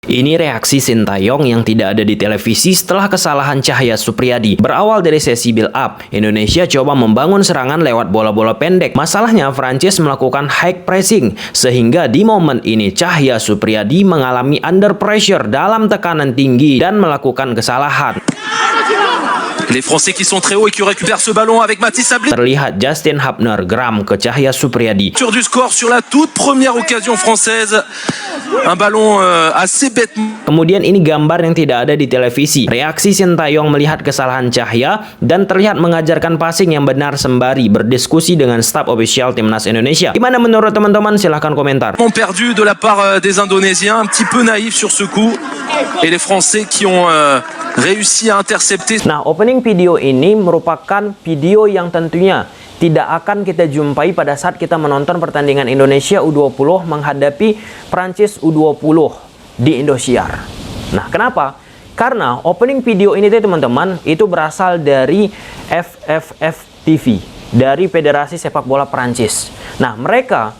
Ini reaksi Sintayong yang tidak ada di televisi setelah kesalahan Cahya Supriyadi. Berawal dari sesi build up, Indonesia coba membangun serangan lewat bola-bola pendek. Masalahnya, Prancis melakukan high pressing, sehingga di momen ini Cahya Supriyadi mengalami under pressure dalam tekanan tinggi dan melakukan kesalahan. Les Français qui sont très hauts et qui récupèrent ce ballon avec Mathis Sablé. Terlihat Justin Hubner geram ke Cahya Supriyadi. Sur du score sur la toute première occasion française. Un ballon assez bête. Kemudian ini gambar yang tidak ada di televisi. Reaksi Sintayong melihat kesalahan Cahya dan terlihat mengajarkan passing yang benar sembari berdiskusi dengan staf official Timnas Indonesia. Gimana menurut teman-teman? Silahkan komentar. Perdu de la part des Indonésiens, un petit peu naïf sur ce coup. Et les Français qui ont réussi à intercepter. Nah, opening video ini merupakan video yang tentunya tidak akan kita jumpai pada saat kita menonton pertandingan Indonesia U20 menghadapi Prancis U20 di Indosiar. Nah, kenapa? Karena opening video ini teman-teman itu berasal dari FFF TV, dari Federasi Sepak Bola Prancis. Nah, mereka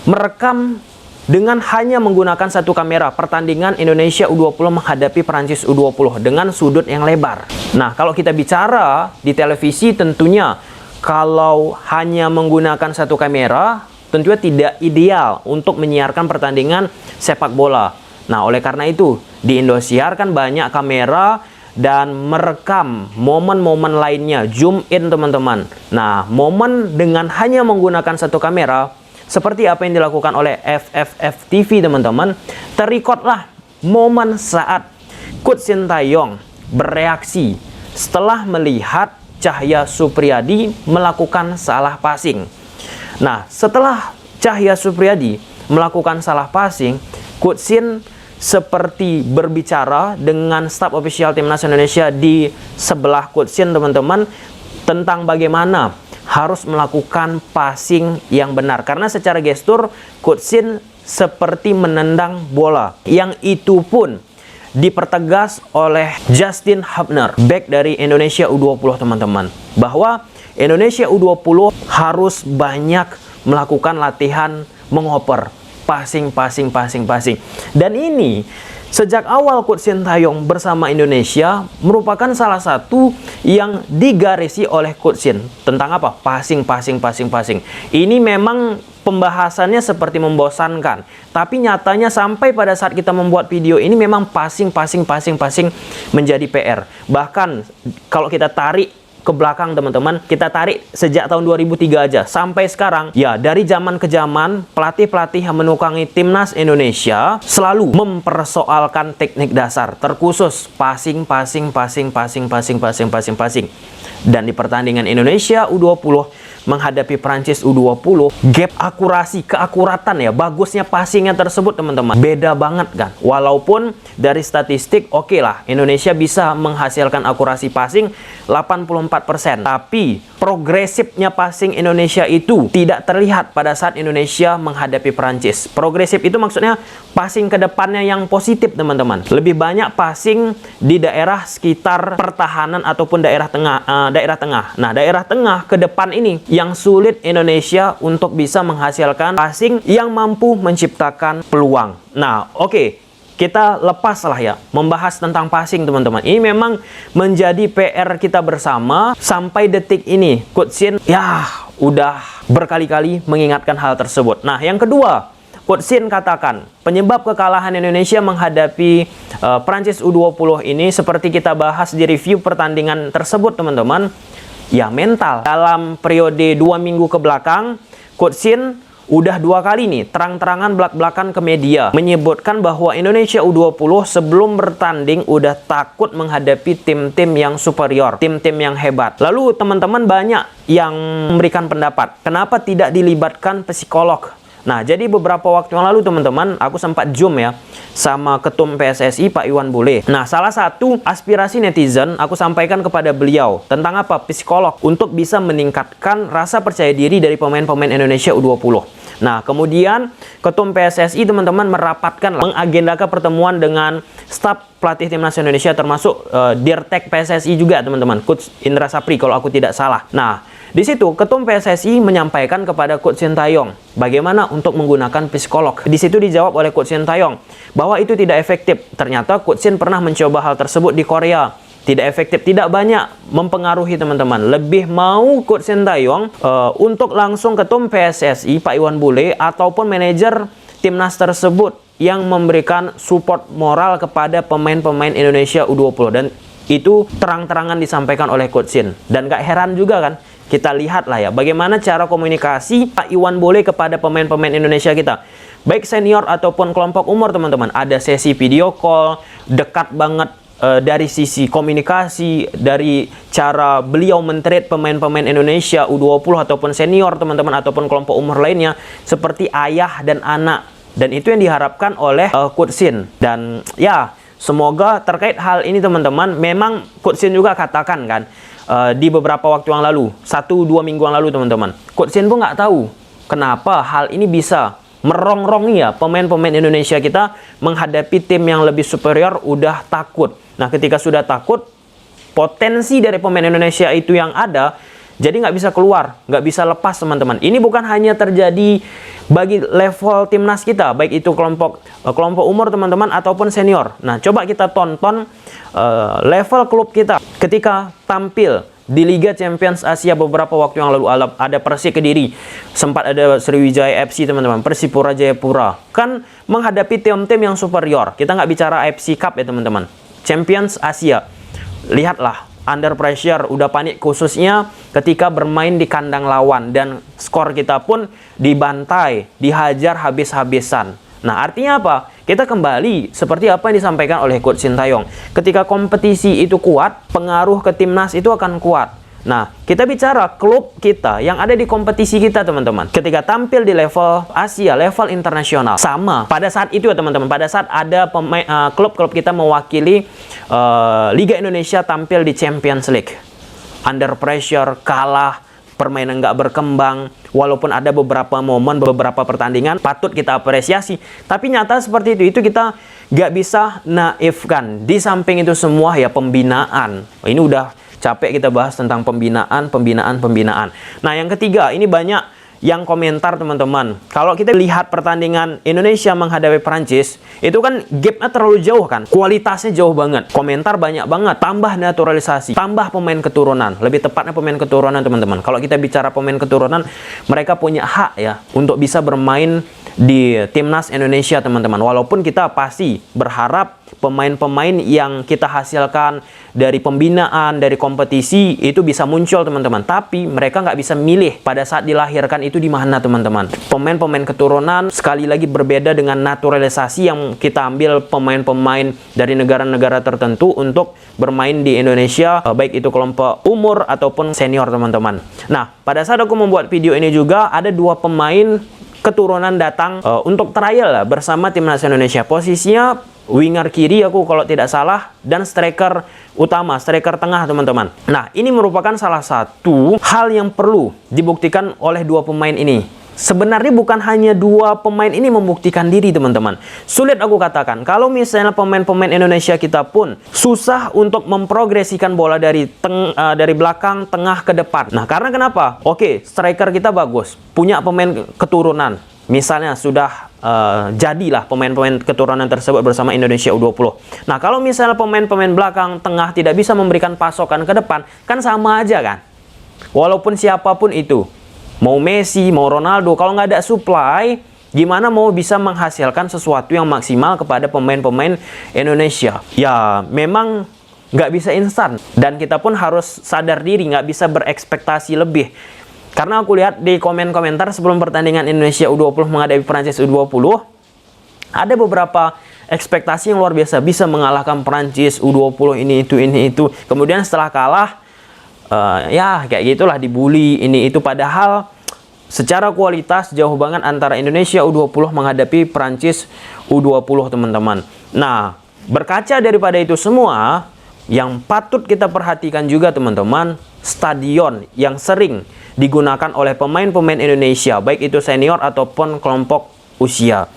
merekam dengan hanya menggunakan satu kamera pertandingan Indonesia U20 menghadapi Prancis U20 dengan sudut yang lebar. Nah, kalau kita bicara di televisi tentunya kalau hanya menggunakan satu kamera, tentunya tidak ideal untuk menyiarkan pertandingan sepak bola. Nah, oleh karena itu, di Indosiar kan banyak kamera dan merekam momen-momen lainnya, zoom in teman-teman. Nah, momen dengan hanya menggunakan satu kamera, seperti apa yang dilakukan oleh FFF TV teman-teman, terrekodlah momen saat Coach Sintayong bereaksi setelah melihat Cahya Supriyadi melakukan salah passing. Nah, setelah Cahya Supriyadi melakukan salah passing, Coach Sin seperti berbicara dengan staf official Timnas Indonesia di sebelah Coach Sin teman-teman tentang bagaimana harus melakukan passing yang benar. Karena secara gestur Coach Sin seperti menendang bola. Yang itu pun dipertegas oleh Justin Hubner, back dari Indonesia U20 teman-teman, bahwa Indonesia U20 harus banyak melakukan latihan mengoper, passing. Dan ini sejak awal Coach Sintayong bersama Indonesia merupakan salah satu yang digarisi oleh Coach Sin tentang apa? Passing. Ini memang pembahasannya seperti membosankan, tapi nyatanya sampai pada saat kita membuat video ini memang passing menjadi PR. Bahkan kalau kita tarik ke belakang teman-teman, kita tarik sejak tahun 2003 aja sampai sekarang, ya dari zaman ke zaman pelatih-pelatih yang menukangi Timnas Indonesia selalu mempersoalkan teknik dasar, terkhusus passing. Dan di pertandingan Indonesia U20 menghadapi Prancis U20, gap akurasi, keakuratan ya, bagusnya passingnya tersebut teman-teman, beda banget kan. Walaupun dari statistik oke lah, Indonesia bisa menghasilkan akurasi passing 84%, tapi progresifnya passing Indonesia itu tidak terlihat pada saat Indonesia menghadapi Prancis. Progresif itu maksudnya passing ke depannya yang positif teman-teman. Lebih banyak passing di daerah sekitar pertahanan ataupun daerah tengah. Nah, daerah tengah ke depan ini yang sulit Indonesia untuk bisa menghasilkan passing yang mampu menciptakan peluang. Nah, oke. Kita lepas lah ya membahas tentang passing teman-teman. Ini memang menjadi PR kita bersama sampai detik ini. Coach Sin ya udah berkali-kali mengingatkan hal tersebut. Nah, yang kedua, Coach Sin katakan penyebab kekalahan Indonesia menghadapi Prancis U20 ini seperti kita bahas di review pertandingan tersebut teman-teman, ya mental. Dalam periode 2 minggu ke belakang, Coach Sin udah 2 kali nih terang-terangan belak-belakan ke media menyebutkan bahwa Indonesia U20 sebelum bertanding udah takut menghadapi tim-tim yang superior, tim-tim yang hebat. Lalu teman-teman banyak yang memberikan pendapat, kenapa tidak dilibatkan psikolog? Nah, jadi beberapa waktu yang lalu teman-teman, aku sempat zoom ya sama Ketum PSSI Pak Iwan Bule. Nah, salah satu aspirasi netizen aku sampaikan kepada beliau tentang apa? Psikolog untuk bisa meningkatkan rasa percaya diri dari pemain-pemain Indonesia U20. Nah, kemudian Ketum PSSI teman-teman merapatkan, mengagendakan pertemuan dengan staf pelatih Timnas Indonesia termasuk Dirtek PSSI juga teman-teman, Coach Indra Sapri kalau aku tidak salah. Nah, Di situ Ketum PSSI menyampaikan kepada Coach Sintayong bagaimana untuk menggunakan psikolog. Di situ dijawab oleh Coach Sintayong bahwa itu tidak efektif. Ternyata Coach Sin pernah mencoba hal tersebut di Korea. Tidak efektif, tidak banyak mempengaruhi teman-teman. Lebih mau Coach Sintayong untuk langsung Ketum PSSI Pak Iwan Bule ataupun manajer timnas tersebut yang memberikan support moral kepada pemain-pemain Indonesia U20, dan itu terang-terangan disampaikan oleh Coach Sin. Dan gak heran juga kan, kita lihat lah ya bagaimana cara komunikasi Pak Iwan Bule kepada pemain-pemain Indonesia kita, baik senior ataupun kelompok umur teman-teman. Ada sesi video call, dekat banget dari sisi komunikasi, dari cara beliau men-treat pemain-pemain Indonesia U20 ataupun senior teman-teman, ataupun kelompok umur lainnya seperti ayah dan anak. Dan itu yang diharapkan oleh Coach Sin. Dan ya, semoga terkait hal ini teman-teman, memang Coach Sin juga katakan kan di beberapa waktu yang lalu, 1-2 minggu yang lalu teman-teman, Coach Sin pun nggak tahu kenapa hal ini bisa merongrong ya pemain-pemain Indonesia kita menghadapi tim yang lebih superior udah takut. Nah, ketika sudah takut, potensi dari pemain Indonesia itu yang ada jadi nggak bisa keluar, nggak bisa lepas teman-teman. Ini bukan hanya terjadi bagi level timnas kita, baik itu kelompok umur teman-teman ataupun senior. Nah, coba kita tonton level klub kita ketika tampil di Liga Champions Asia beberapa waktu yang lalu. Ada Persik Kediri, sempat ada Sriwijaya FC teman-teman, Persipura Jayapura, kan menghadapi tim-tim yang superior. Kita nggak bicara AFC Cup ya teman-teman, Champions Asia. Lihatlah, under pressure, udah panik khususnya ketika bermain di kandang lawan, dan skor kita pun dibantai, dihajar habis-habisan. Nah, artinya apa? Kita kembali seperti apa yang disampaikan oleh Coach Sintayong. Ketika kompetisi itu kuat, pengaruh ke timnas itu akan kuat. Nah, kita bicara klub kita yang ada di kompetisi kita teman-teman. Ketika tampil di level Asia, level internasional, sama. Pada saat itu ya teman-teman, pada saat ada klub-klub kita mewakili Liga Indonesia tampil di Champions League, under pressure, kalah, permainan nggak berkembang, walaupun ada beberapa momen, beberapa pertandingan patut kita apresiasi, tapi nyata seperti itu kita nggak bisa naifkan. Di samping itu semua ya pembinaan. Ini udah capek kita bahas tentang pembinaan. Nah, yang ketiga, ini banyak yang komentar teman-teman. Kalau kita lihat pertandingan Indonesia menghadapi Prancis, itu kan gapnya terlalu jauh kan, kualitasnya jauh banget. Komentar banyak banget, tambah naturalisasi, tambah pemain keturunan, lebih tepatnya pemain keturunan teman-teman. Kalau kita bicara pemain keturunan, mereka punya hak ya untuk bisa bermain di timnas Indonesia teman-teman. Walaupun kita pasti berharap pemain-pemain yang kita hasilkan dari pembinaan, dari kompetisi itu bisa muncul teman-teman. Tapi mereka nggak bisa milih pada saat dilahirkan itu di mana teman-teman. Pemain-pemain keturunan sekali lagi berbeda dengan naturalisasi yang kita ambil pemain-pemain dari negara-negara tertentu untuk bermain di Indonesia, baik itu kelompok umur ataupun senior teman-teman. Nah, pada saat aku membuat video ini juga ada 2 pemain keturunan datang untuk trial lah bersama timnas Indonesia. Posisinya winger kiri aku kalau tidak salah, dan striker utama, striker tengah teman-teman. Nah, ini merupakan salah satu hal yang perlu dibuktikan oleh 2 pemain ini. Sebenarnya bukan hanya 2 pemain ini membuktikan diri teman-teman. Sulit aku katakan kalau misalnya pemain-pemain Indonesia kita pun susah untuk memprogresikan bola dari belakang, tengah ke depan. Nah, karena kenapa? Oke, striker kita bagus, punya pemain keturunan. Misalnya sudah jadilah pemain-pemain keturunan tersebut bersama Indonesia U20. Nah, kalau misalnya pemain-pemain belakang, tengah tidak bisa memberikan pasokan ke depan, kan sama aja kan? Walaupun siapapun itu, mau Messi, mau Ronaldo, kalau nggak ada supply, gimana mau bisa menghasilkan sesuatu yang maksimal kepada pemain-pemain Indonesia? Ya, memang nggak bisa instan. Dan kita pun harus sadar diri, nggak bisa berekspektasi lebih. Karena aku lihat di komen-komentar sebelum pertandingan Indonesia U20 menghadapi Prancis U20, ada beberapa ekspektasi yang luar biasa, bisa mengalahkan Prancis U20 ini itu. Kemudian setelah kalah, ya kayak gitulah, dibully ini itu. Padahal secara kualitas jauh banget antara Indonesia U20 menghadapi Prancis U20 teman-teman. Nah, berkaca daripada itu semua, yang patut kita perhatikan juga teman-teman, stadion yang sering digunakan oleh pemain-pemain Indonesia, baik itu senior ataupun kelompok usia.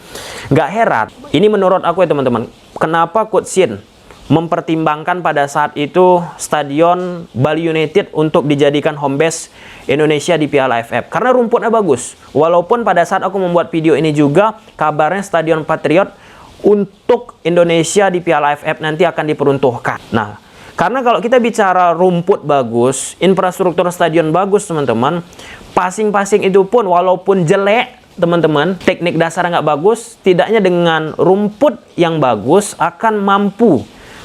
Nggak heran, ini menurut aku ya teman-teman, kenapa Coach Sin mempertimbangkan pada saat itu Stadion Bali United untuk dijadikan home base Indonesia di Piala AFF. Karena rumputnya bagus. Walaupun pada saat aku membuat video ini juga, kabarnya Stadion Patriot untuk Indonesia di Piala AFF nanti akan diperuntukkan. Nah, karena kalau kita bicara rumput bagus, infrastruktur stadion bagus, teman-teman, passing-passing itu pun walaupun jelek, teman-teman, teknik dasar nggak bagus, tidaknya dengan rumput yang bagus akan mampu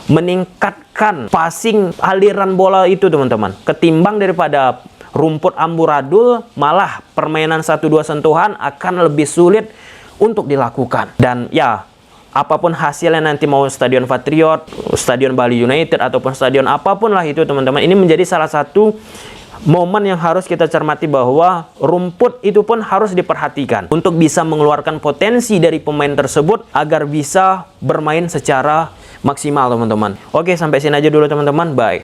meningkatkan passing aliran bola itu, teman-teman, ketimbang daripada rumput amburadul, malah permainan 1-2 sentuhan akan lebih sulit untuk dilakukan. Dan ya, apapun hasilnya nanti, mau Stadion Patriot, Stadion Bali United, ataupun stadion apapun lah itu, teman-teman, ini menjadi salah satu momen yang harus kita cermati, bahwa rumput itu pun harus diperhatikan untuk bisa mengeluarkan potensi dari pemain tersebut agar bisa bermain secara maksimal, teman-teman. Oke, sampai sini aja dulu, teman-teman. Bye.